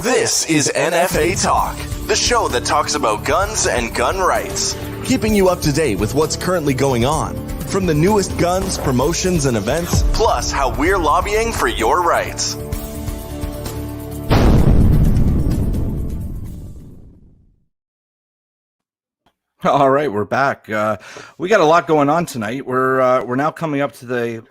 This is NFA Talk, the show that talks about guns and gun rights, keeping you up to date with what's currently going on, from the newest guns, promotions, and events, plus how we're lobbying for your rights. All right, we're back. We got a lot going on tonight. We're now coming up to the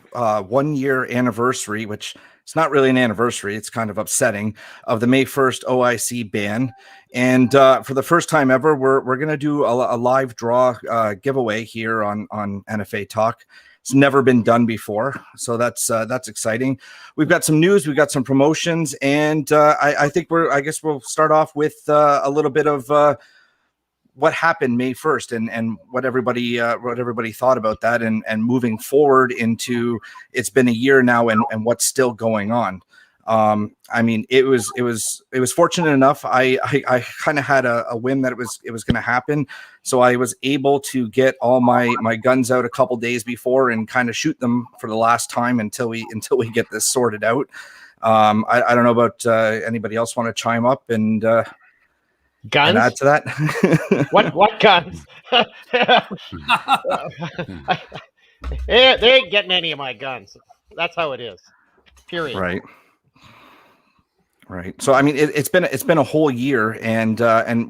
1 year anniversary, which it's not really an anniversary. It's kind of upsetting, of the May 1st OIC ban. And for the first time ever, we're going to do a live draw giveaway here on NFA Talk. It's never been done before, so that's exciting. We've got some news, we've got some promotions, and I guess we'll start off with a little bit of what happened May 1st and what everybody thought about that, and moving forward into, it's been a year now, and what's still going on. I mean, it was fortunate enough. I kind of had a whim that it was going to happen, so I was able to get all my guns out a couple days before and kind of shoot them for the last time until we get this sorted out. I don't know about anybody else want to chime up and guns? And add to that. What guns? They ain't getting any of my guns. That's how it is. Period. Right. So I mean, it's been a whole year, and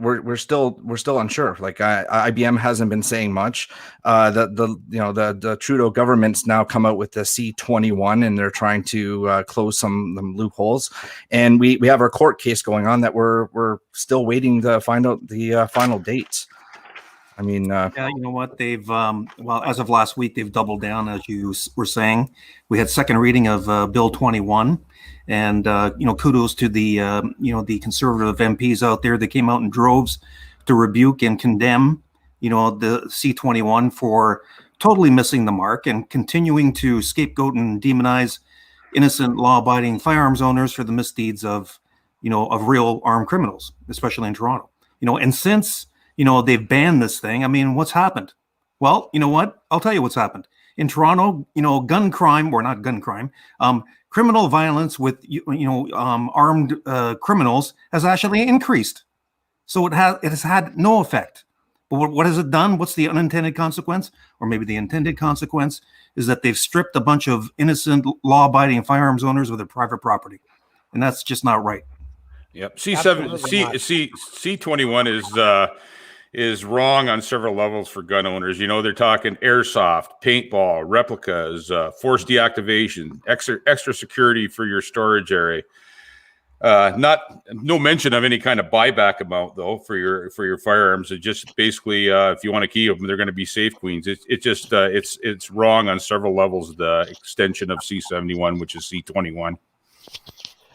we're still unsure. Like IBM hasn't been saying much. The Trudeau government's now come out with the C21, and they're trying to close some loopholes. And we have our court case going on that we're still waiting to find out the final dates. I mean, yeah, you know what? They've well, as of last week, they've doubled down, as you were saying. We had second reading of Bill 21. And, kudos to the conservative MPs out there that came out in droves to rebuke and condemn, the C21 for totally missing the mark and continuing to scapegoat and demonize innocent law-abiding firearms owners for the misdeeds of real armed criminals, especially in Toronto. And since, they've banned this thing, I mean, what's happened? Well, you know what? I'll tell you what's happened. In Toronto, gun crime, or not gun crime, criminal violence with armed criminals has actually increased. So it has had no effect. But what has it done? What's the unintended consequence? Or maybe the intended consequence is that they've stripped a bunch of innocent law-abiding firearms owners of their private property, and that's just not right. Yep. C21 is wrong on several levels for gun owners. They're talking airsoft, paintball, replicas, forced deactivation, extra security for your storage area. No mention of any kind of buyback amount though for your firearms. It just basically, if you want to keep them, they're going to be safe queens. It's wrong on several levels. The extension of C71, which is C21.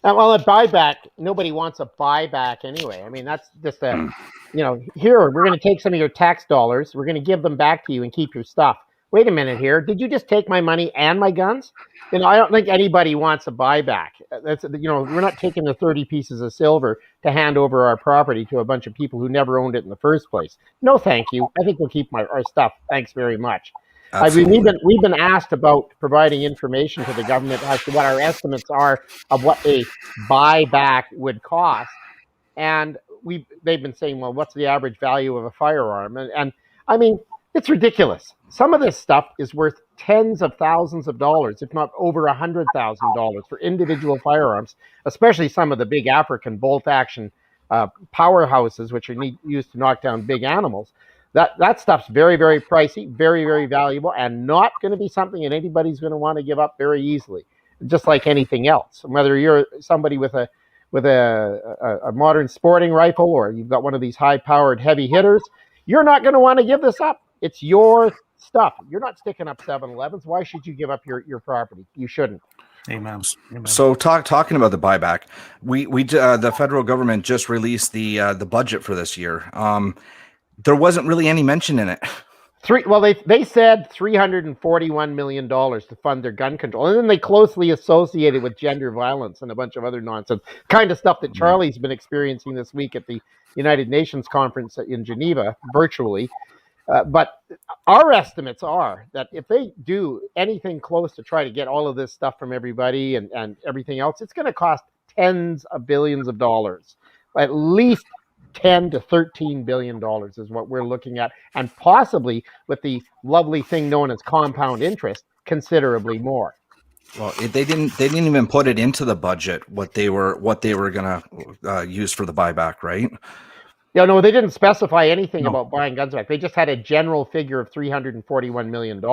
Well, a buyback, nobody wants a buyback anyway. I mean, that's just here, we're going to take some of your tax dollars. We're going to give them back to you and keep your stuff. Wait a minute here. Did you just take my money and my guns? I don't think anybody wants a buyback. We're not taking the 30 pieces of silver to hand over our property to a bunch of people who never owned it in the first place. No, thank you. I think we'll keep our stuff. Thanks very much. I mean, we've been asked about providing information to the government as to what our estimates are of what a buyback would cost, and they've been saying, well, what's the average value of a firearm? And I mean, it's ridiculous. Some of this stuff is worth tens of thousands of dollars, if not over $100,000 for individual firearms, especially some of the big African bolt-action powerhouses, which are used to knock down big animals. That stuff's very, very pricey, very, very valuable, and not going to be something that anybody's going to want to give up very easily, just like anything else. Whether you're somebody with a modern sporting rifle, or you've got one of these high-powered heavy hitters, you're not going to want to give this up. It's your stuff. You're not sticking up 7-Elevens. Why should you give up your property? You shouldn't. Amen. So talking about the buyback, we the federal government just released the budget for this year. There wasn't really any mention in it. They said $341 million to fund their gun control, and then they closely associated with gender violence and a bunch of other nonsense, kind of stuff that Charlie's been experiencing this week at the United Nations conference in Geneva, virtually. But our estimates are that if they do anything close to try to get all of this stuff from everybody and everything else, it's going to cost tens of billions of dollars, at least 10 to 13 billion dollars is what we're looking at, and possibly with the lovely thing known as compound interest, considerably more. Well, they didn't even put it into the budget what they were going to use for the buyback, right? Yeah, no, they didn't specify anything about buying guns back. They just had a general figure of $341 million.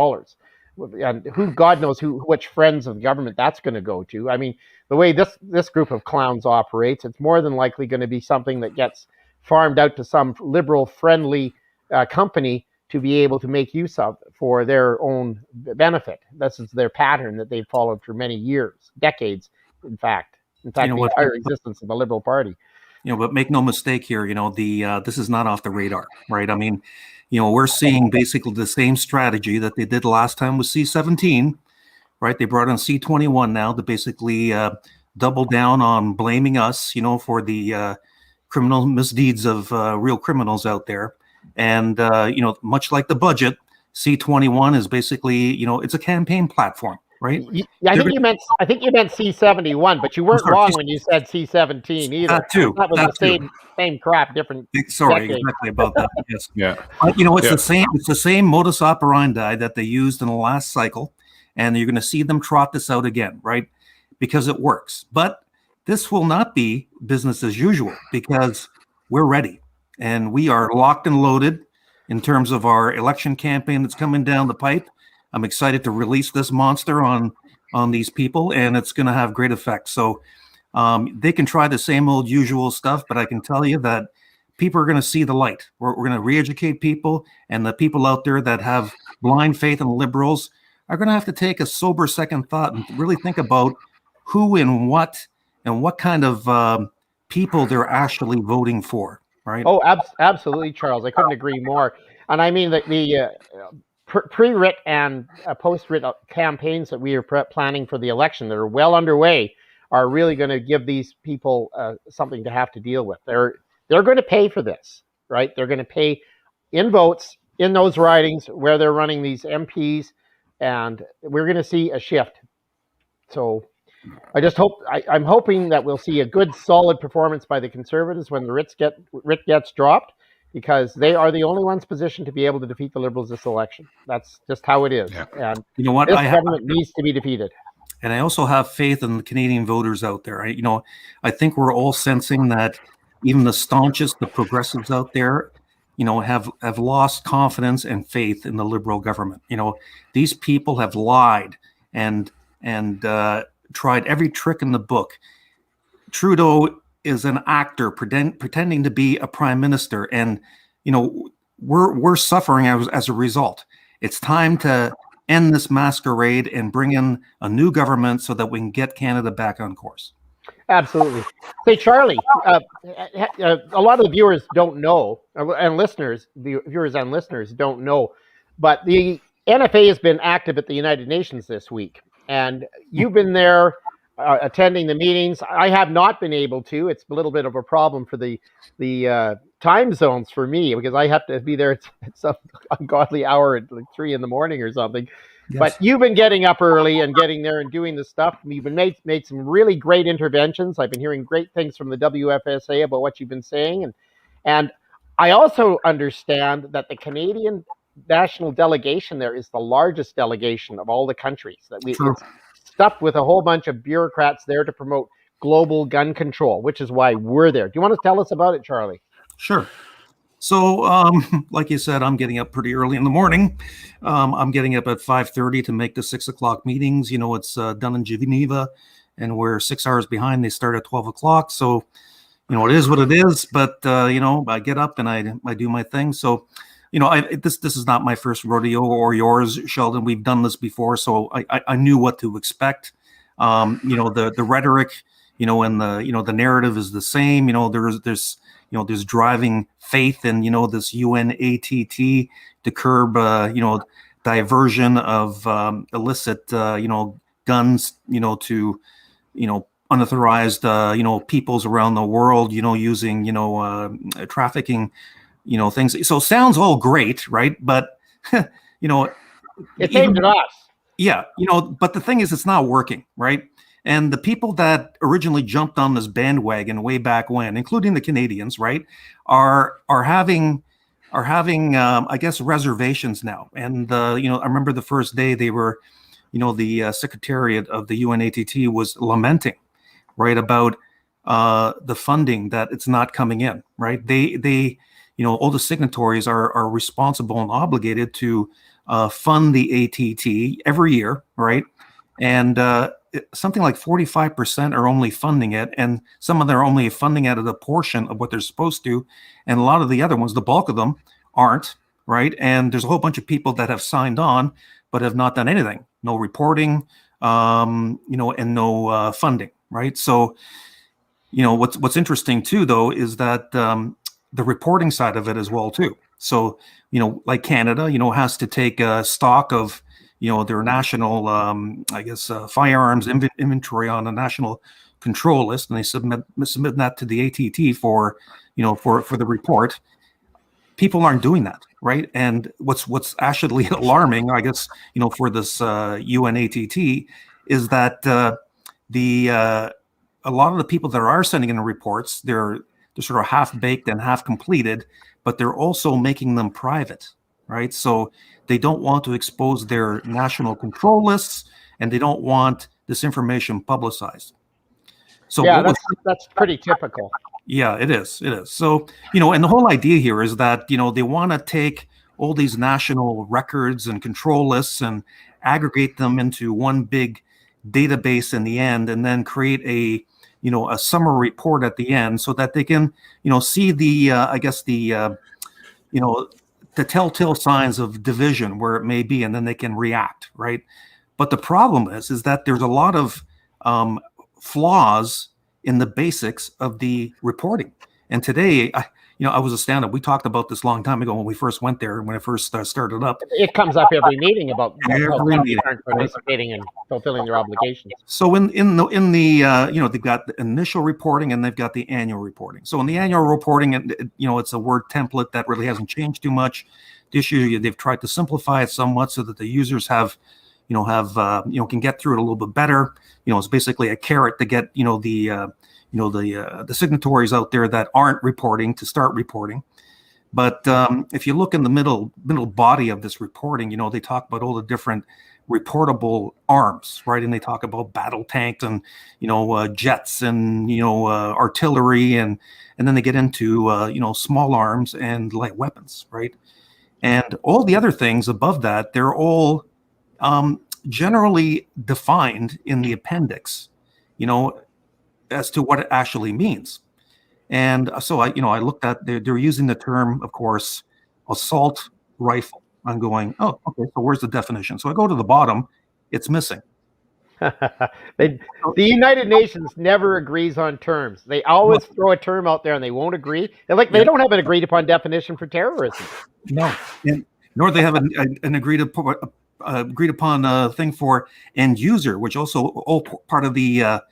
And God knows which friends of government that's going to go to. I mean, the way this group of clowns operates, it's more than likely going to be something that gets farmed out to some liberal-friendly company to be able to make use of for their own benefit. This is their pattern that they've followed for many years, decades, in fact, the entire existence of the Liberal Party. But make no mistake here, this is not off the radar, right? I mean, we're seeing basically the same strategy that they did last time with C-17, right? They brought in C-21 now to basically double down on blaming us, for the criminal misdeeds of real criminals out there. And, much like the budget, C-21 is basically, it's a campaign platform. Right? Yeah, I think you meant C-71, but you weren't wrong when you said C-17 either. That too. That was the same crap, different. Sorry, decade. exactly about that. Yes. Yeah. The same. It's the same modus operandi that they used in the last cycle, and you're going to see them trot this out again, right? Because it works. But this will not be business as usual because we're ready and we are locked and loaded in terms of our election campaign that's coming down the pipe. I'm excited to release this monster on these people, and it's going to have great effect. So they can try the same old usual stuff, but I can tell you that people are going to see the light. We're going to re-educate people, and the people out there that have blind faith in liberals are going to have to take a sober second thought and really think about who and what kind of people they're actually voting for, right? Oh, absolutely, Charles. I couldn't agree more. And I mean that the pre-writ and post-writ campaigns that we are planning for the election that are well underway are really going to give these people something to have to deal with. They're going to pay for this, right? They're going to pay in votes in those ridings where they're running these MPs, and we're going to see a shift. So I just I'm hoping that we'll see a good, solid performance by the Conservatives when the writ gets dropped, because they are the only ones positioned to be able to defeat the Liberals this election. That's just how it is. Yeah. And you know what? This government needs to be defeated. And I also have faith in the Canadian voters out there. I think we're all sensing that even the staunchest, the progressives out there, have lost confidence and faith in the Liberal government. These people have lied and tried every trick in the book. Trudeau is an actor pretending to be a prime minister, and we're suffering as a result. It's time to end this masquerade and bring in a new government so that we can get Canada back on course. Absolutely. Say, Charlie, a lot of the viewers don't know, and the viewers and listeners don't know, but the NFA has been active at the United Nations this week, and you've been there attending the meetings. I have not been able to. It's a little bit of a problem for the time zones for me, because I have to be there at some ungodly hour at like 3 a.m. or something. Yes. But you've been getting up early and getting there and doing the stuff. You've been made some really great interventions. I've been hearing great things from the WFSA about what you've been saying. And I also understand that the Canadian national delegation there is the largest delegation of all the countries. It's stuffed with a whole bunch of bureaucrats there to promote global gun control, which is why we're there. Do you want to tell us about it, Charlie? Sure. So, like you said, I'm getting up pretty early in the morning. I'm getting up at 5:30 to make the 6 o'clock meetings. It's done in Geneva, and we're 6 hours behind. They start at 12 o'clock. So, it is what it is. But, I get up and I do my thing. So, this is not my first rodeo or yours, Sheldon. We've done this before, so I knew what to expect. The rhetoric, and the narrative is the same. There's driving faith in this UNATT to curb diversion of illicit guns to unauthorized peoples around the world using trafficking things. So sounds all great, right? But it's aimed at us. Yeah, but the thing is, it's not working, right? And the people that originally jumped on this bandwagon way back when, including the Canadians, right, are having I guess reservations now. And you know, I remember the first day they were, you know, the Secretariat of the UNATT was lamenting, right, about the funding that it's not coming in, right? They you know, all the signatories are responsible and obligated to fund the ATT every year, right? And something like 45% are only funding it, and some of them are only funding it at a portion of what they're supposed to, and a lot of the other ones, the bulk of them, aren't, right? And there's a whole bunch of people that have signed on but have not done anything, no reporting, you know, and no funding, right? So, you know, what's interesting too, though, is that the reporting side of it as well too. So, you know, like Canada, you know, has to take stock of, you know, their national, I guess, firearms inventory on a national control list, and they submit that to the ATT for, you know, for the report. People aren't doing that, right? And what's actually alarming, I guess, you know, for this UNATT is that a lot of the people that are sending in the reports, they're sort of half baked and half completed, but they're also making them private, right? So they don't want to expose their national control lists, and they don't want this information publicized. So yeah, that's pretty typical. Yeah, it is. It is. So, you know, and the whole idea here is that, you know, they want to take all these national records and control lists and aggregate them into one big database in the end, and then create a, you know, a summary report at the end, so that they can, you know, see the, I guess the, you know, the telltale signs of division where it may be, and then they can react, right? But the problem is that there's a lot of flaws in the basics of the reporting. And today, you know, I was a stand-up. We talked about this a long time ago when we first went there, when it first started up. It comes up every meeting about how companies aren't participating and fulfilling their obligations. So in the you know, they've got the initial reporting and they've got the annual reporting. So in the annual reporting, you know, it's a Word template that really hasn't changed too much. The issue, they've tried to simplify it somewhat so that the users have, you know, can get through it a little bit better. You know, it's basically a carrot to get, you know, the signatories out there that aren't reporting to start reporting. But if you look in the middle body of this reporting, you know, they talk about all the different reportable arms, right? And they talk about battle tanks and, you know, jets and, you know, artillery, and then they get into, you know, small arms and light weapons, right? And all the other things above that, they're all generally defined in the appendix, you know, as to what it actually means. And so I looked at, they're using the term, of course, assault rifle. I'm going, oh, okay, so where's the definition? So I go to the bottom, it's missing. The United Nations never agrees on terms. They always throw a term out there and they won't agree. They don't have an agreed upon definition for terrorism. No, and nor they have an agreed upon thing for end user, which also all part of the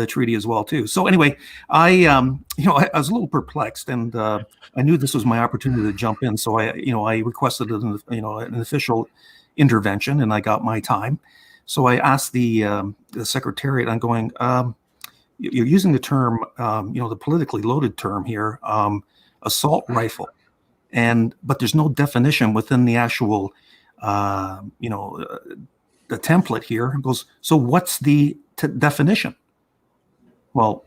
treaty as well too. So anyway, I was a little perplexed, and I knew this was my opportunity to jump in. So I requested an official intervention, and I got my time. So I asked the Secretariat, I'm going, you're using the term, the politically loaded term here, assault rifle, but there's no definition within the actual, the template here. It goes, so what's the definition? Well,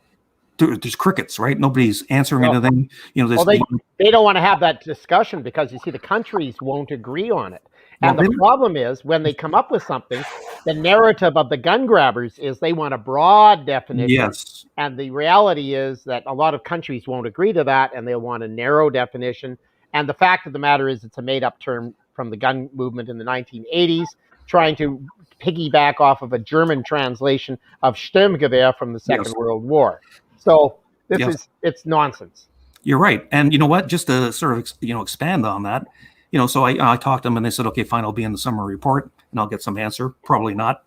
there's crickets, right? Nobody's answering anything. They don't want to have that discussion because, you see, the countries won't agree on it. And the problem is, when they come up with something, the narrative of the gun grabbers is they want a broad definition. Yes. And the reality is that a lot of countries won't agree to that, and they'll want a narrow definition. And the fact of the matter is, it's a made-up term from the gun movement in the 1980s, trying to piggyback off of a German translation of Sturmgewehr from the Second World War. So it's nonsense. You're right. And you know what? Just to sort of, expand on that, so I talked to them and they said, okay, fine, I'll be in the summary report and I'll get some answer. Probably not.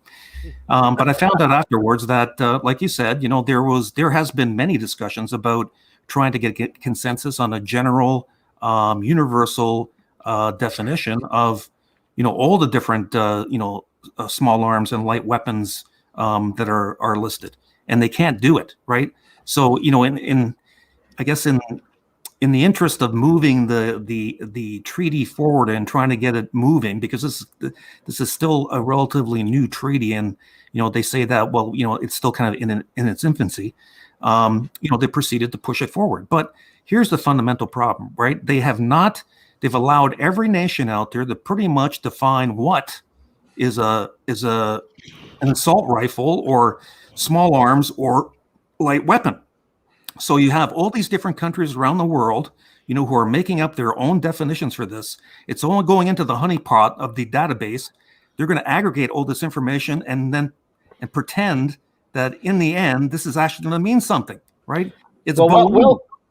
But I found out afterwards that, like you said, there has been many discussions about trying to get consensus on a general, universal definition of, all the different, small arms and light weapons that are listed, and they can't do it, right? So, I guess in the interest of moving the treaty forward and trying to get it moving, because this is still a relatively new treaty, and they say that, well, it's still kind of in its infancy. They proceeded to push it forward. But here's the fundamental problem, right? They've allowed every nation out there to pretty much define what is an assault rifle or small arms or light weapon. So you have all these different countries around the world, who are making up their own definitions for this. It's all going into the honeypot of the database. They're going to aggregate all this information and pretend that in the end, this is actually going to mean something, right? It's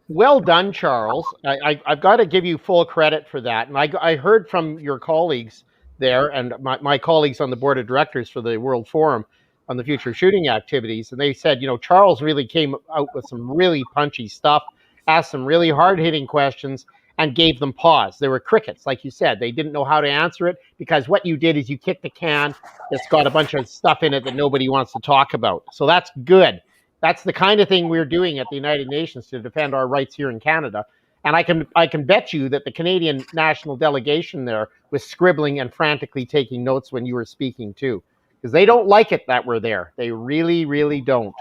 well done, Charles. I've got to give you full credit for that. And I heard from your colleagues there and my colleagues on the board of directors for the World Forum on the future shooting activities. And they said, Charles really came out with some really punchy stuff, asked some really hard-hitting questions, and gave them pause. They were crickets, like you said. They didn't know how to answer it because what you did is you kicked a can that's got a bunch of stuff in it that nobody wants to talk about. So that's good. That's the kind of thing we're doing at the United Nations to defend our rights here in Canada. And I can bet you that the Canadian national delegation there was scribbling and frantically taking notes when you were speaking too, because they don't like it that we're there. They really, really don't.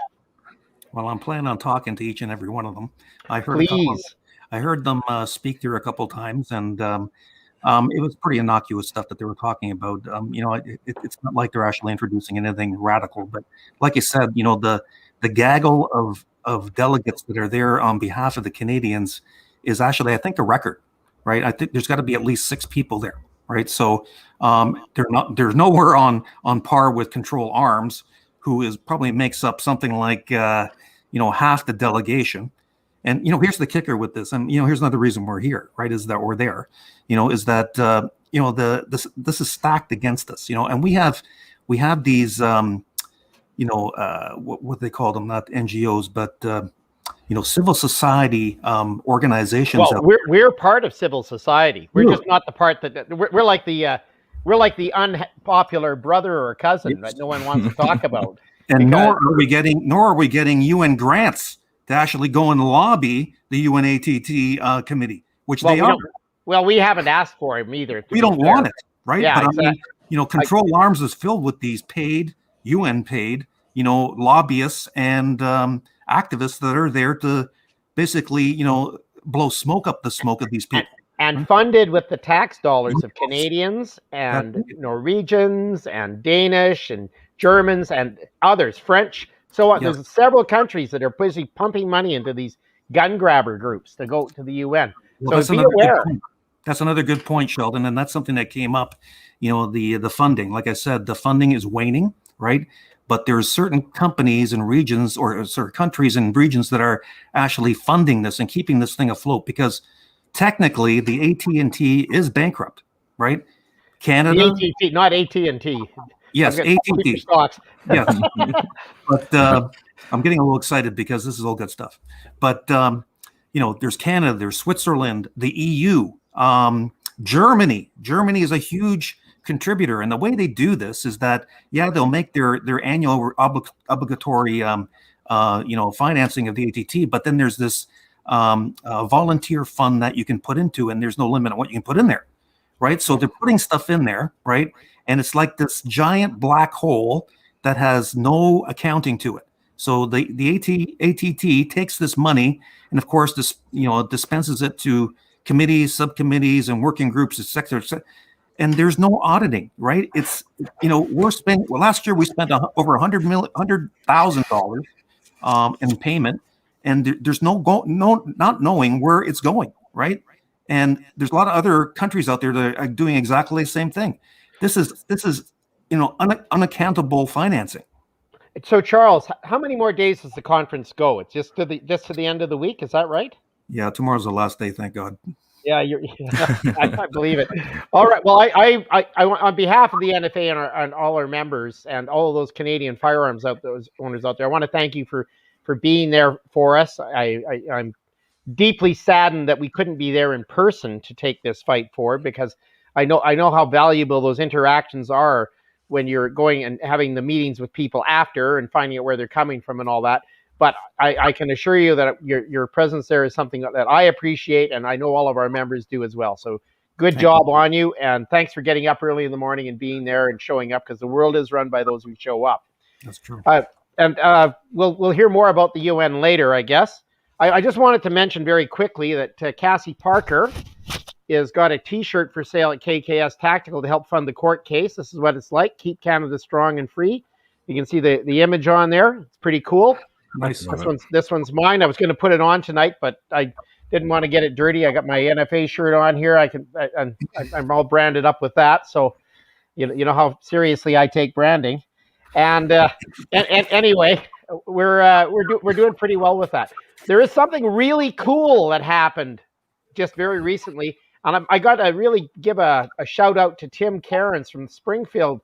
Well, I'm planning on talking to each and every one of them. I heard them speak there a couple times, and it was pretty innocuous stuff that they were talking about. It's not like they're actually introducing anything radical, but like you said, the gaggle of delegates that are there on behalf of the Canadians is actually, I think, a record, right? I think there's got to be at least 6 people there, right? So there's nowhere on par with Control Arms, who probably makes up something like half the delegation. And here's the kicker with this, and here's another reason we're here, right? Is that we're there, is that this is stacked against us, and we have these what they call them, not NGOs, but civil society organizations. Well, we're part of civil society. We're just not the part that we're like the unpopular brother or cousin that no one wants to talk about. And nor are we getting UN grants to actually go and lobby the UNATT committee, which they are. We haven't asked for him either. We don't want it, right? Yeah, but exactly. I mean, Control Arms is filled with these UN paid, lobbyists and activists that are there to basically, blow smoke up the smoke of these people. And funded with the tax dollars of Canadians and Norwegians and Danish and Germans and others, French. So there's several countries that are busy pumping money into these gun grabber groups to go to the UN. Well, so be aware. That's another good point, Sheldon. And that's something that came up, the funding. Like I said, the funding is waning, right? But there's certain companies and regions or certain countries and regions that are actually funding this and keeping this thing afloat, because technically the AT&T is bankrupt, right? Canada, the AT&T, not AT&T. Yes, AT&T. Yes, but I'm getting a little excited because this is all good stuff. But there's Canada, there's Switzerland, the EU, Germany. Germany is a huge contributor, and the way they do this is that they'll make their annual obligatory financing of the ATT, but then there's this volunteer fund that you can put into, and there's no limit on what you can put in there, right? So they're putting stuff in there, right? And it's like this giant black hole that has no accounting to it. So the ATT takes this money and, of course, dispenses it to committees, subcommittees, and working groups, et cetera, et cetera. And there's no auditing, right? It's we're spending. Well, last year we spent over $100,000 in payment, and there's not knowing where it's going, right? And there's a lot of other countries out there that are doing exactly the same thing. This is unaccountable financing. So, Charles, how many more days does the conference go? It's just to the end of the week. Is that right? Yeah, tomorrow's the last day. Thank God. Yeah, I can't believe it. All right. Well, I on behalf of the NFA and all our members and all of those Canadian firearms owners out there, I want to thank you for being there for us. I'm deeply saddened that we couldn't be there in person to take this fight forward, because I know how valuable those interactions are when you're going and having the meetings with people after and finding out where they're coming from and all that. But I can assure you that your presence there is something that I appreciate, and I know all of our members do as well. So good job on you, and thanks for getting up early in the morning and being there and showing up, because the world is run by those who show up. That's true. And we'll hear more about the UN later, I guess. I just wanted to mention very quickly that Cassie Parker has got a T-shirt for sale at KKS Tactical to help fund the court case. This is what it's like. Keep Canada strong and free. You can see the image on there. It's pretty cool. Nice. This one's mine. I was going to put it on tonight, but I didn't want to get it dirty. I got my NFA shirt on here. I'm all branded up with that. So you know how seriously I take branding. And anyway, we're doing pretty well with that. There is something really cool that happened just very recently, and I got to really give a shout out to Tim Cairns from the Springfield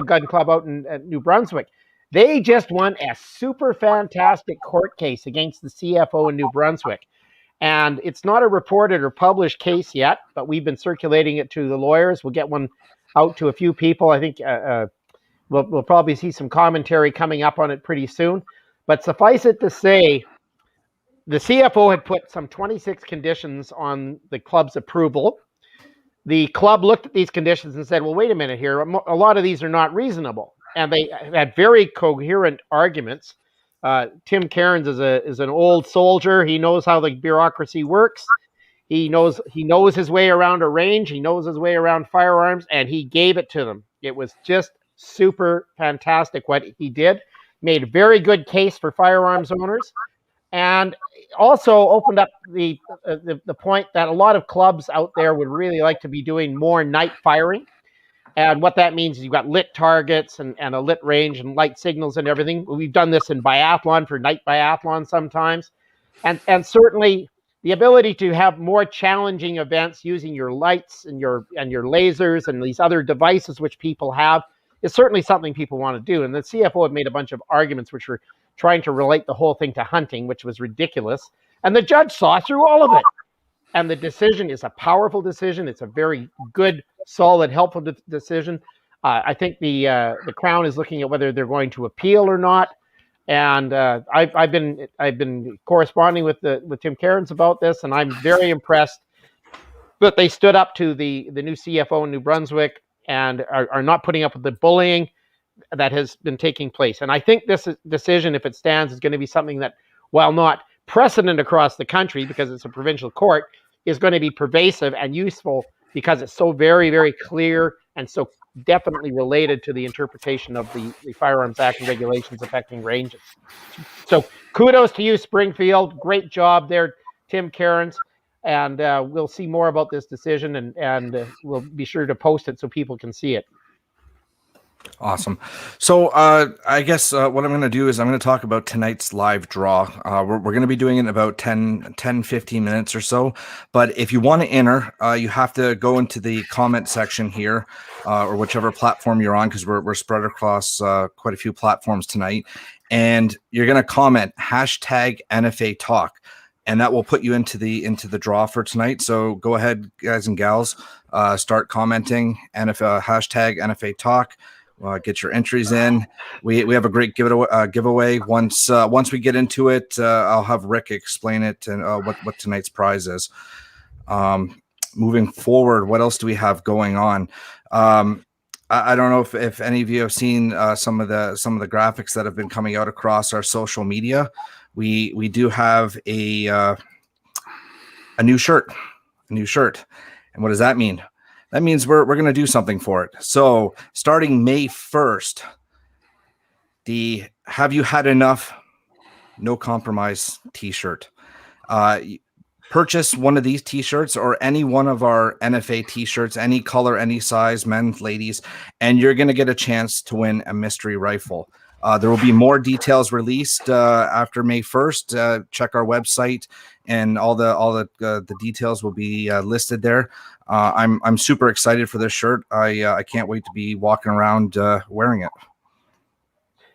Gun Club out in New Brunswick. They just won a super fantastic court case against the CFO in New Brunswick. And it's not a reported or published case yet, but we've been circulating it to the lawyers. We'll get one out to a few people. I think we'll probably see some commentary coming up on it pretty soon. But suffice it to say, the CFO had put some 26 conditions on the club's approval. The club looked at these conditions and said, well, wait a minute here. A lot of these are not reasonable. And they had very coherent arguments. Tim Cairns is an old soldier. He knows how the bureaucracy works. He knows his way around a range. He knows his way around firearms, and he gave it to them. It was just super fantastic what he did. Made a very good case for firearms owners, and also opened up the point that a lot of clubs out there would really like to be doing more night firing. And what that means is you've got lit targets and a lit range and light signals and everything. We've done this in biathlon for night biathlon sometimes. And certainly the ability to have more challenging events using your lights and your lasers and these other devices which people have is certainly something people want to do. And the CFO had made a bunch of arguments which were trying to relate the whole thing to hunting, which was ridiculous. And the judge saw through all of it. And the decision is a powerful decision. It's a very good, solid, helpful decision. I think the Crown is looking at whether they're going to appeal or not. And I've been corresponding with Tim Cairns about this, and I'm very impressed that they stood up to the new CFO in New Brunswick and are not putting up with the bullying that has been taking place. And I think this decision, if it stands, is going to be something that, while not precedent across the country because it's a provincial court, is going to be pervasive and useful because it's so very, very clear and so definitely related to the interpretation of the Firearms Act and regulations affecting ranges. So kudos to you, Springfield. Great job there, Tim Cairns. And we'll see more about this decision, and we'll be sure to post it so people can see it. Awesome. So I guess what I'm going to do is I'm going to talk about tonight's live draw. We're going to be doing it in about 10, 15 minutes or so. But if you want to enter, you have to go into the comment section here or whichever platform you're on, because we're spread across quite a few platforms tonight. And you're going to comment hashtag NFA Talk. And that will put you into the draw for tonight. So go ahead, guys and gals, start commenting hashtag NFA Talk. Get your entries in. We have a great giveaway. Once we get into it, I'll have Rick explain it and what tonight's prize is. Moving forward, what else do we have going on? I don't know if any of you have seen some of the graphics that have been coming out across our social media. We do have a new shirt. And what does that mean? That means we're going to do something for it. So starting May 1st, the Have You Had Enough No Compromise t-shirt. Purchase one of these t-shirts or any one of our NFA t-shirts, any color, any size, men, ladies, and you're going to get a chance to win a mystery rifle. There will be more details released after May 1st. Check our website, and all the details will be listed there. I'm super excited for this shirt. I can't wait to be walking around wearing it.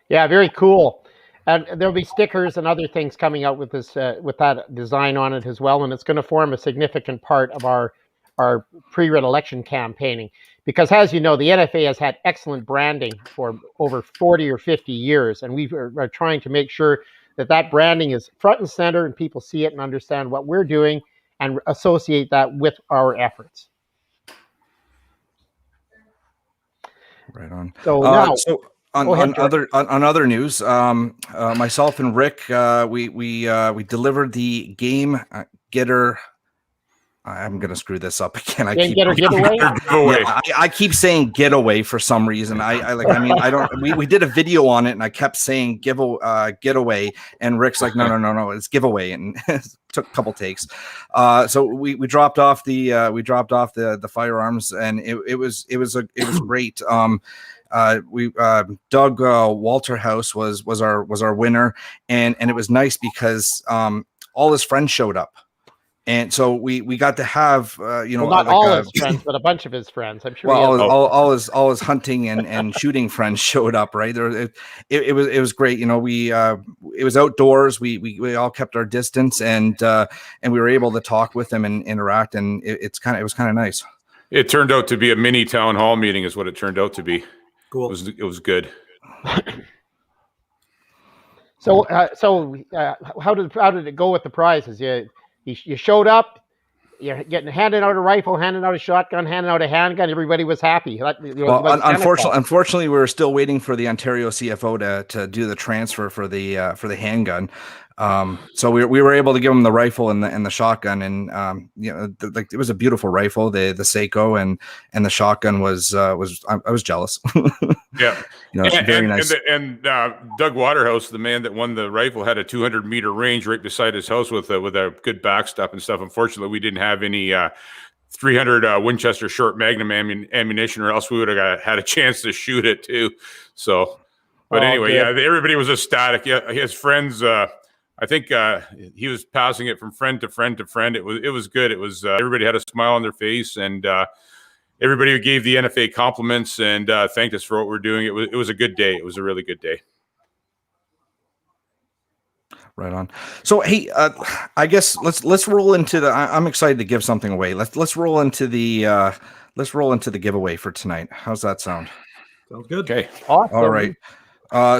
Yeah, very cool. And there'll be stickers and other things coming out with this with that design on it as well, and it's going to form a significant part of our pre-election campaigning, Because as you know, the NFA has had excellent branding for over 40 or 50 years, and we are trying to make sure that branding is front and center and people see it and understand what we're doing and associate that with our efforts. Right on. So now, so on other news, myself and Rick, we delivered the game getter. I'm gonna screw this up again. I keep saying giveaway for some reason. We did a video on it and I kept saying getaway, and Rick's like, no, it's giveaway, and it took a couple takes. So we dropped off the firearms, and it was great. Doug Walterhouse was our winner, and it was nice because all his friends showed up. And so we got to have not all his friends, but a bunch of his friends. I'm sure. Well, all his hunting and shooting friends showed up. Right there, it was great. It was outdoors. We all kept our distance, and we were able to talk with them and interact. And it was kind of nice. It turned out to be a mini town hall meeting, is what it turned out to be. Cool. It was good. So how did it go with the prizes? You showed up, you're handing out a rifle, handing out a shotgun, handing out a handgun. Everybody was happy. Unfortunately, we were still waiting for the Ontario CFO to do the transfer for the handgun. So we were able to give him the rifle and the shotgun, and it was a beautiful rifle, the Seiko, and the shotgun was I was jealous. Yeah, very nice. And Doug Waterhouse, the man that won the rifle, had a 200-meter range right beside his house with a good backstop and stuff. Unfortunately, we didn't have any 300 Winchester short Magnum ammunition, or else we would have had a chance to shoot it too. So, but anyway, everybody was ecstatic. Yeah, his friends. I think he was passing it from friend to friend to friend. It was good. It was everybody had a smile on their face, and everybody who gave the NFA compliments and thanked us for what we're doing. It was a good day. It was a really good day. Right on. So hey, I guess let's roll into the. I'm excited to give something away. Let's roll into the giveaway for tonight. How's that sound? Sounds good. Okay. Awesome. All right.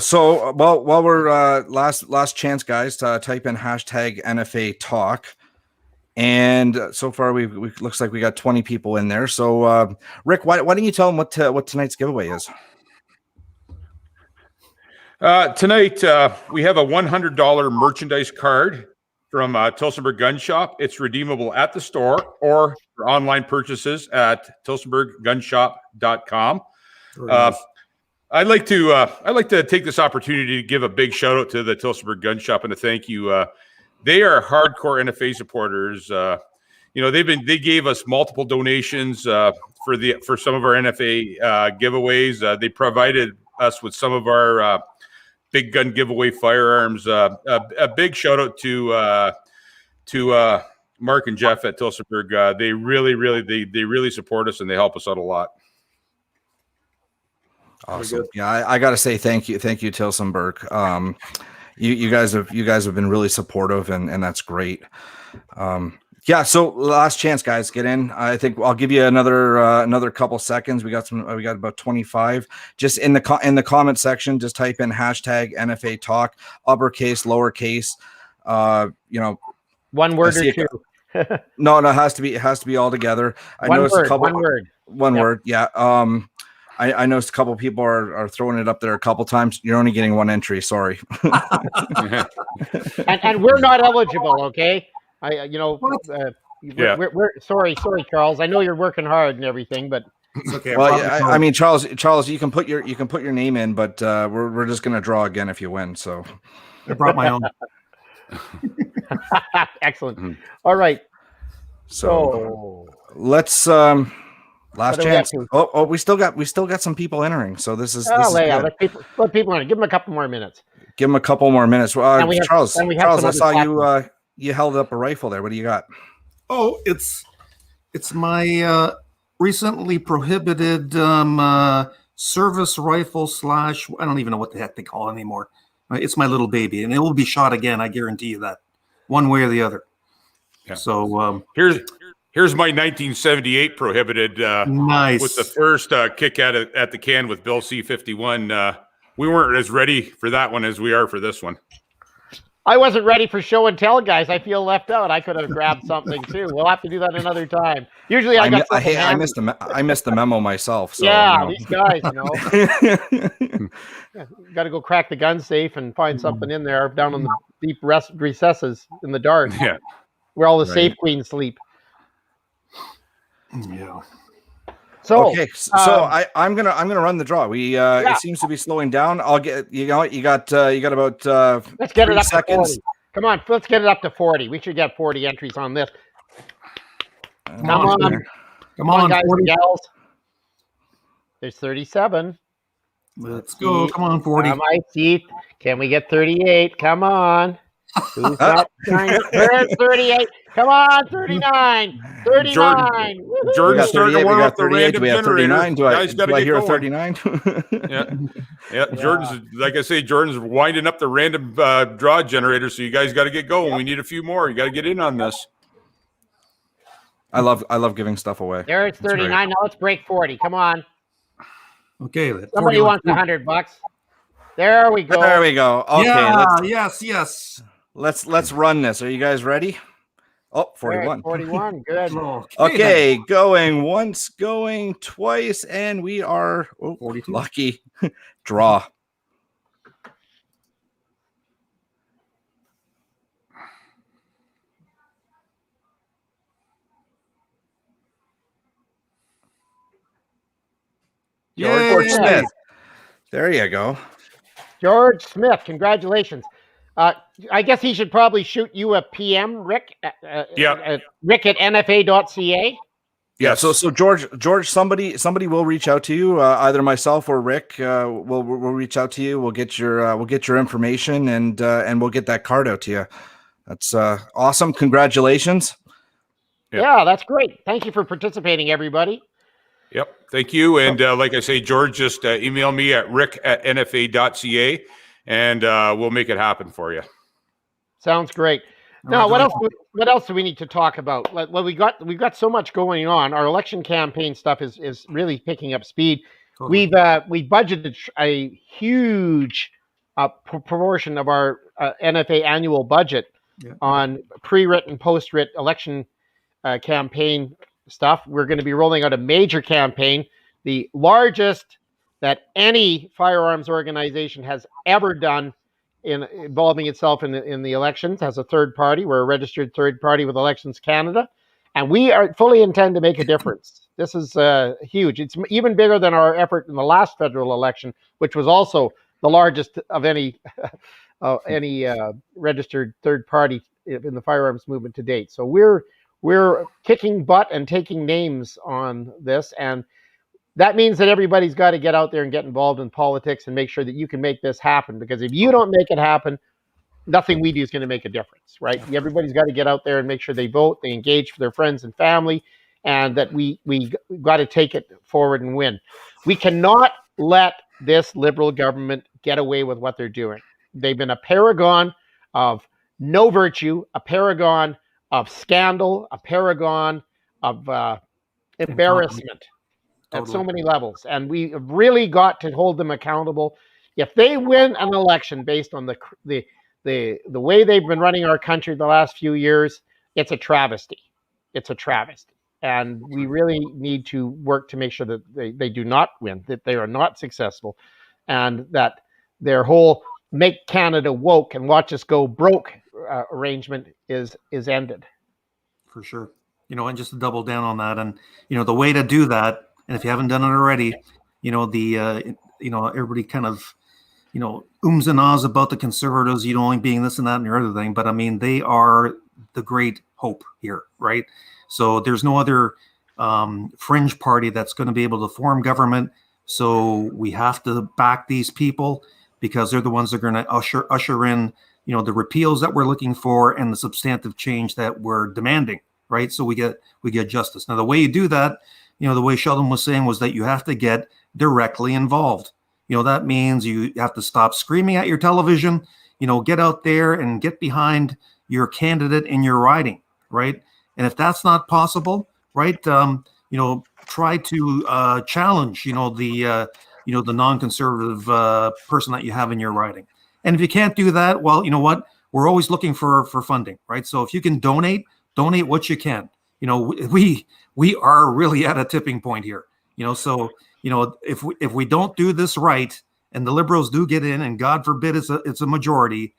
So while we're last chance, guys, to type in hashtag NFA talk. And so far, we looks like we got 20 people in there. So, Rick, why don't you tell them what tonight's giveaway is? Tonight, we have a $100 merchandise card from Tillsonburg Gun Shop. It's redeemable at the store or for online purchases at tillsonburggunshop.com. I'd like to take this opportunity to give a big shout out to the Tillsonburg Gun Shop and to thank you. They are hardcore NFA supporters. They gave us multiple donations for some of our NFA giveaways. They provided us with some of our big gun giveaway firearms. A big shout out to Mark and Jeff at Tillsonburg. They really support us and they help us out a lot. Awesome. Yeah, I got to say thank you, Tillsonburg. You guys have been really supportive, and that's great. Yeah. So last chance, guys, get in. I think I'll give you another couple seconds. We got about 25. Just in the comment section, just type in hashtag NFA talk, uppercase, lowercase. One word or two. No, it has to be all together. One word. Yeah. I noticed a couple of people are throwing it up there a couple times. You're only getting one entry. Sorry. and we're not eligible. Okay. We're sorry, Charles. I know you're working hard and everything, but it's okay. Well, I mean, Charles, you can put your name in, but we're just gonna draw again if you win. So I brought my own. Excellent. Mm-hmm. All right. So let's last chance. We still got some people entering. So this is let people in. Give them a couple more minutes. Charles, I saw you held up a rifle there. What do you got? Oh, it's my recently prohibited service rifle / I don't even know what the heck they call it anymore. It's my little baby, and it will be shot again. I guarantee you that, one way or the other. Yeah. So Here's my 1978 prohibited Nice. with the first kick at the can with Bill C-51. We weren't as ready for that one as we are for this one. I wasn't ready for show and tell, guys. I feel left out. I could have grabbed something too. We'll have to do that another time. Usually I got something handy. I missed the memo myself. So, yeah, these guys, got to go crack the gun safe and find something in there down in the deep recesses in the dark. Yeah, where all the safe queens sleep. Yeah. So okay, so I'm gonna run the draw. It seems to be slowing down. I'll get you got about let's get it up seconds. to 40. Come on, let's get it up to 40. We should get 40 entries on this. Come on, guys and gals. There's 37. Let's go. Come on, 40. Come on, Keith. Can we get 38? Come on. Who's got 38? Come on, 39. 39. Jordan's starting to warm up the random we have generator. 39. Do I hear a 39? Yeah. Jordan's, like I say, Jordan's winding up the random draw generator, so you guys got to get going. We need a few more. You got to get in on this. I love giving stuff away. There it's 39. Now let's break 40. Come on. Okay. Somebody wants $100. There we go. There we go. Okay. Yeah, yes. Let's run this. Are you guys ready? Oh, 41. 41. Good. Okay, going once, going twice, and we are 42. Lucky. Draw. George Smith. There you go. George Smith, congratulations. I guess he should probably shoot you a PM, Rick. Rick at NFA.ca. Yeah. So George, somebody will reach out to you. Either myself or Rick will reach out to you. We'll get your information and we'll get that card out to you. That's awesome. Congratulations. Yeah, that's great. Thank you for participating, everybody. Yep. Thank you. And like I say, George, just email me at rick@nfa.ca and we'll make it happen for you. Sounds great. Now, what else do we need to talk about? Well, we've got so much going on. Our election campaign stuff is really picking up speed. Totally. We budgeted a huge proportion of our NFA annual budget on pre-writ and post-writ election campaign stuff. We're going to be rolling out a major campaign, the largest that any firearms organization has ever done in involving itself in the elections as a third party. We're a registered third party with Elections Canada, and we are fully intend to make a difference. This is huge. It's even bigger than our effort in the last federal election, which was also the largest of any registered third party in the firearms movement to date. So we're kicking butt and taking names on this, and that means that everybody's got to get out there and get involved in politics and make sure that you can make this happen. Because if you don't make it happen, nothing we do is going to make a difference, right? Everybody's got to get out there and make sure they vote, they engage for their friends and family, and that we got to take it forward and win. We cannot let this Liberal government get away with what they're doing. They've been a paragon of no virtue, a paragon of scandal, a paragon of embarrassment. At so many levels, and we have really got to hold them accountable. If they win an election based on the way they've been running our country the last few years, it's a travesty. It's a travesty, and we really need to work to make sure that they do not win, that they are not successful, and that their whole "make Canada woke and watch us go broke" arrangement is ended. For sure, and just to double down on that, and the way to do that. And if you haven't done it already, everybody kind of, ums and ahs about the Conservatives, only being this and that and the other thing. But I mean, they are the great hope here, right? So there's no other fringe party that's going to be able to form government. So we have to back these people because they're the ones that are going to usher in, the repeals that we're looking for and the substantive change that we're demanding, right? So we get justice. Now, the way you do that, the way Sheldon was saying was that you have to get directly involved. That means you have to stop screaming at your television, get out there and get behind your candidate in your riding, right? And if that's not possible, right, try to challenge, the non-conservative person that you have in your riding. And if you can't do that, well, you know what? We're always looking for funding, right? So if you can donate what you can. We are really at a tipping point here. So if we don't do this right, and the Liberals do get in, and God forbid it's a majority,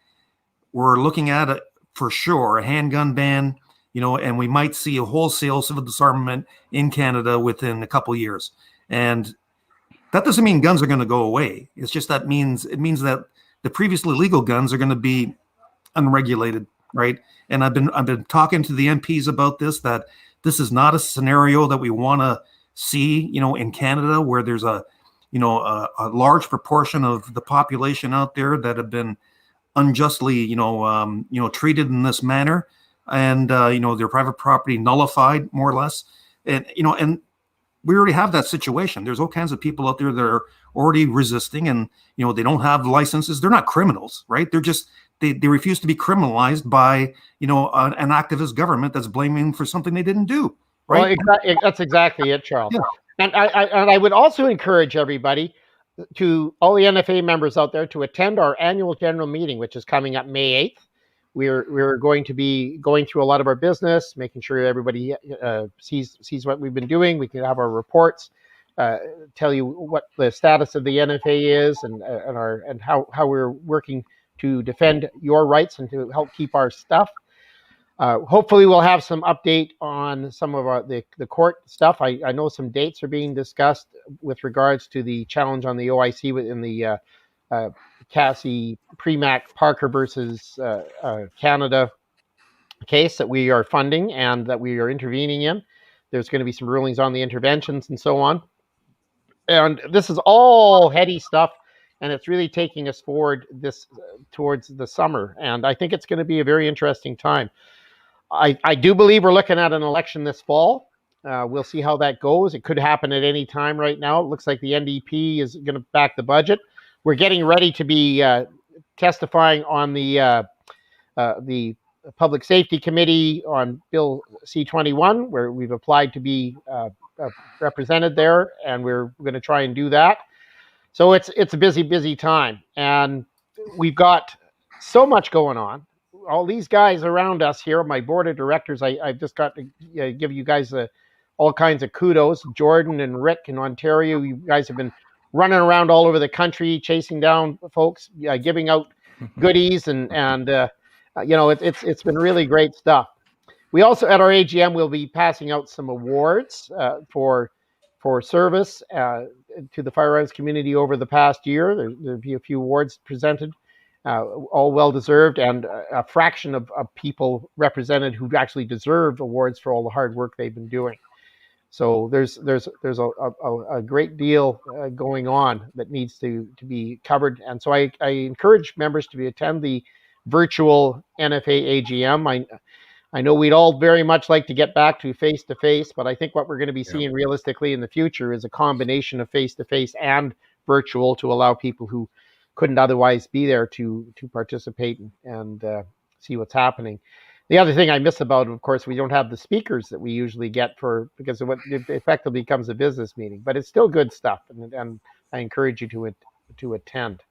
we're looking at for sure a handgun ban. And we might see a wholesale civil disarmament in Canada within a couple years. And that doesn't mean guns are going to go away. It's just it means that the previously legal guns are going to be unregulated, right? And I've been talking to the MPs about this, that this is not a scenario that we want to see, in Canada, where there's a large proportion of the population out there that have been unjustly, treated in this manner, and their private property nullified, more or less, and we already have that situation. There's all kinds of people out there that are already resisting, and they don't have licenses. They're not criminals, right? They're just they refuse to be criminalized by an activist government that's blaming for something they didn't do, right? Well, that's exactly it, Charles. Yeah. And I would also encourage everybody, to all the NFA members out there, to attend our annual general meeting, which is coming up May 8th. We're going to be going through a lot of our business, making sure everybody sees what we've been doing. We can have our reports, tell you what the status of the NFA is, and how we're working to defend your rights and to help keep our stuff. Hopefully we'll have some update on some of the court stuff. I know some dates are being discussed with regards to the challenge on the OIC within the Cassie Premack Parker versus Canada case that we are funding and that we are intervening in. There's going to be some rulings on the interventions and so on. And this is all heady stuff, and it's really taking us forward towards the summer. And I think it's going to be a very interesting time. I do believe we're looking at an election this fall. We'll see how that goes. It could happen at any time right now. It looks like the NDP is going to back the budget. We're getting ready to be testifying on the Public Safety Committee on Bill C-21, where we've applied to be represented there, and we're going to try and do that. So it's a busy time, and we've got so much going on. All these guys around us here, my board of directors, I've just got to give you guys all kinds of kudos. Jordan and Rick in Ontario, you guys have been running around all over the country, chasing down folks, giving out goodies, and it's been really great stuff. We also, at our AGM, will be passing out some awards for service to the firearms community over the past year. There'll be a few awards presented. All well-deserved, and a fraction of people represented who actually deserve awards for all the hard work they've been doing. So there's a great deal going on that needs to be covered. And so I encourage members to attend the virtual NFA AGM. I know we'd all very much like to get back to face-to-face, but I think what we're going to be seeing realistically in the future is a combination of face-to-face and virtual to allow people who couldn't otherwise be there to participate and see what's happening. The other thing I miss about it, of course, we don't have the speakers that we usually get because of what effectively becomes a business meeting, but it's still good stuff, and I encourage you to attend.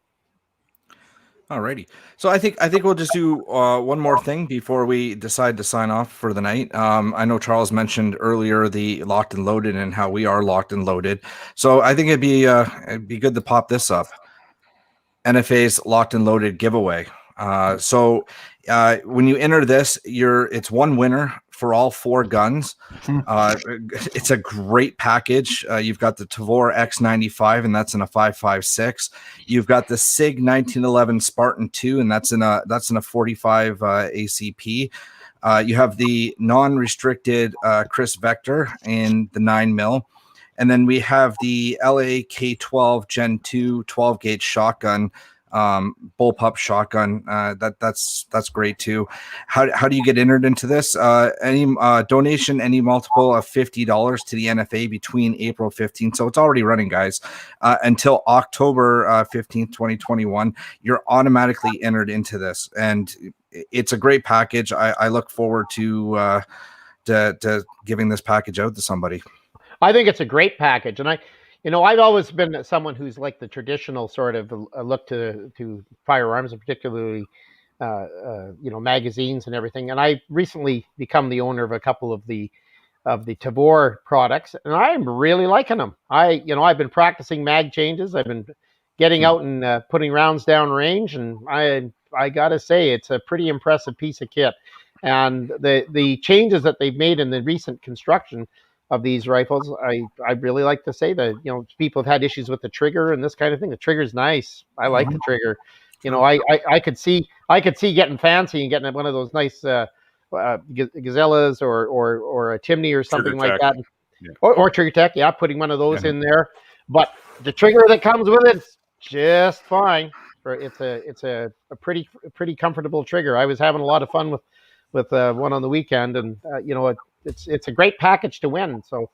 Alrighty. So I think we'll just do one more thing before we decide to sign off for the night. I know Charles mentioned earlier the locked and loaded and how we are locked and loaded. So I think it'd be good to pop this up. NFA's locked and loaded giveaway. So when you enter this, it's one winner for all 4 guns. It's a great package. You've got the Tavor X95, and that's in a 5.56. You've got the SIG 1911 Spartan 2, and that's in a 45 ACP. You have the non-restricted Chris Vector in the 9mm. And then we have the LA K12 Gen 2 12 gauge shotgun, bullpup shotgun. That's great too. How do you get entered into this? Any donation, any multiple of $50 to the NFA between April 15th. So it's already running, guys, until October 15th, 2021. You're automatically entered into this, and it's a great package. I look forward to to giving this package out to somebody. I think it's a great package, and I've always been someone who's like the traditional sort of look to firearms, and particularly magazines and everything. And I recently become the owner of a couple of the Tavor products, and I'm really liking them. I've been practicing mag changes. I've been getting out and putting rounds down range, and I gotta say it's a pretty impressive piece of kit. And the changes that they've made in the recent construction of these rifles, I really like to say that people have had issues with the trigger and this kind of thing. The trigger's nice. I like the trigger. I could see getting fancy and getting one of those nice Gazellas or a Timney or something like that, or Trigger Tech. Yeah, putting one of those in there. But the trigger that comes with it's just fine. It's a pretty comfortable trigger. I was having a lot of fun with one on the weekend, and it's a great package to win. So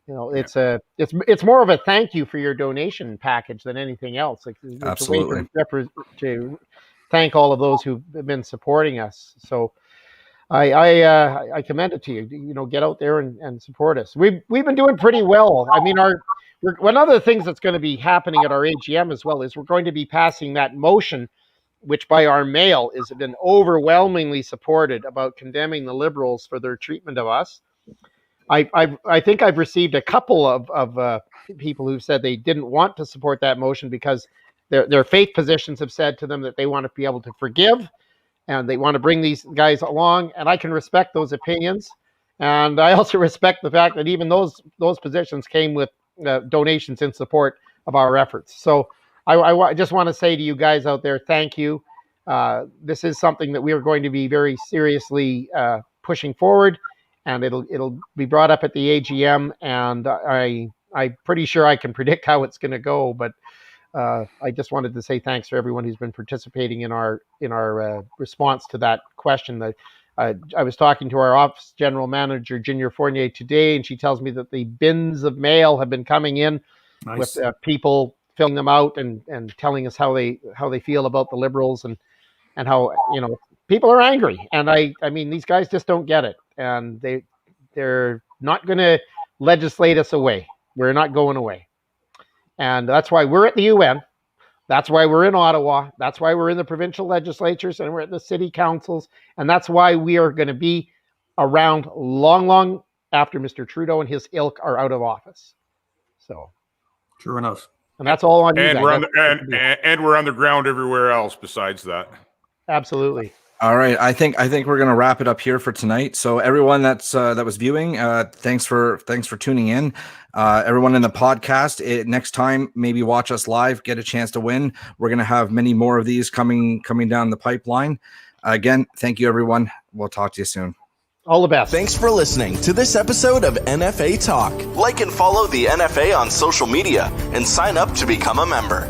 it's more of a thank you for your donation package than anything else. Absolutely. It's a way to thank all of those who've been supporting us. So I commend it to you. Get out there and support us. We've been doing pretty well. I mean, one of the things that's going to be happening at our AGM as well is we're going to be passing that motion, which by our mail has been overwhelmingly supported, about condemning the Liberals for their treatment of us. I think I've received a couple of people who said they didn't want to support that motion because their faith positions have said to them that they want to be able to forgive and they want to bring these guys along. And I can respect those opinions. And I also respect the fact that even those positions came with donations in support of our efforts. So I just want to say to you guys out there, thank you. This is something that we are going to be very seriously pushing forward, and it'll be brought up at the AGM. And I'm pretty sure I can predict how it's going to go. But I just wanted to say thanks for everyone who's been participating in our response to that question. That I was talking to our office general manager, Ginger Fournier, today, and she tells me that the bins of mail have been coming in with people filling them out and telling us how they feel about the Liberals and how people are angry. And I mean these guys just don't get it, and they're not going to legislate us away. We're not going away, and that's why we're at the UN. That's why we're in Ottawa. That's why we're in the provincial legislatures and we're at the city councils. And that's why we are going to be around long after Mr. Trudeau and his ilk are out of office. So, true enough. And that's all on you guys. And we're on the ground everywhere else besides that. Absolutely. All right, I think we're gonna wrap it up here for tonight. So everyone that was viewing, thanks for tuning in. Everyone in the podcast, next time maybe watch us live, get a chance to win. We're gonna have many more of these coming down the pipeline. Again, thank you everyone. We'll talk to you soon. All the best. Thanks for listening to this episode of NFA Talk. Like and follow the NFA on social media and sign up to become a member.